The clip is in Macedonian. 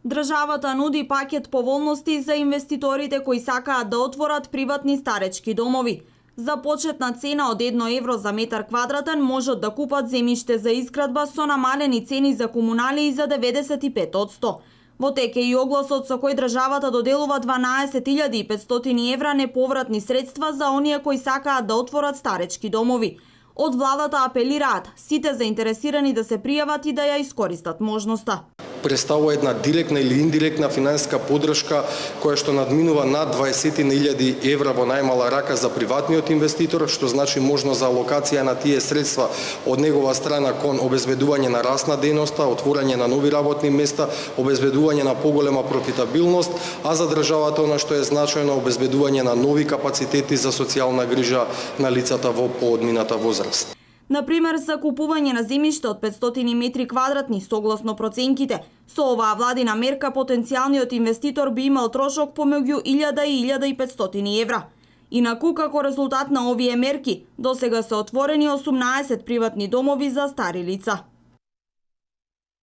Државата нуди пакет поволности за инвеститорите кои сакаат да отворат приватни старечки домови. За почетна цена од 1 евро за метар квадратен можат да купат земјиште за изградба со намалени цени за комунали за 95%. Во тек е и огласот со кој државата доделува 12.500 евра неповратни средства за оние кои сакаат да отворат старечки домови. Од владата апелираат сите заинтересирани да се пријават и да ја искористат можноста. Представува една директна или индиректна финансиска поддршка која што надминува над 20.000 евра во најмала рака за приватниот инвеститор, што значи можност за алокација на тие средства од негова страна кон обезбедување на раст на дејноста, отворање на нови работни места, обезбедување на поголема профитабилност, а за државата она што е значајно обезбедување на нови капацитети за социјална грижа на лицата во поодмината возраст. Например, за купување на земјиште од 500 метри квадратни согласно проценките. Со оваа владина мерка потенцијалниот инвеститор би имал трошок помеѓу 1000 и 1500 евра. Инаку, како резултат на овие мерки, досега се отворени 18 приватни домови за стари лица.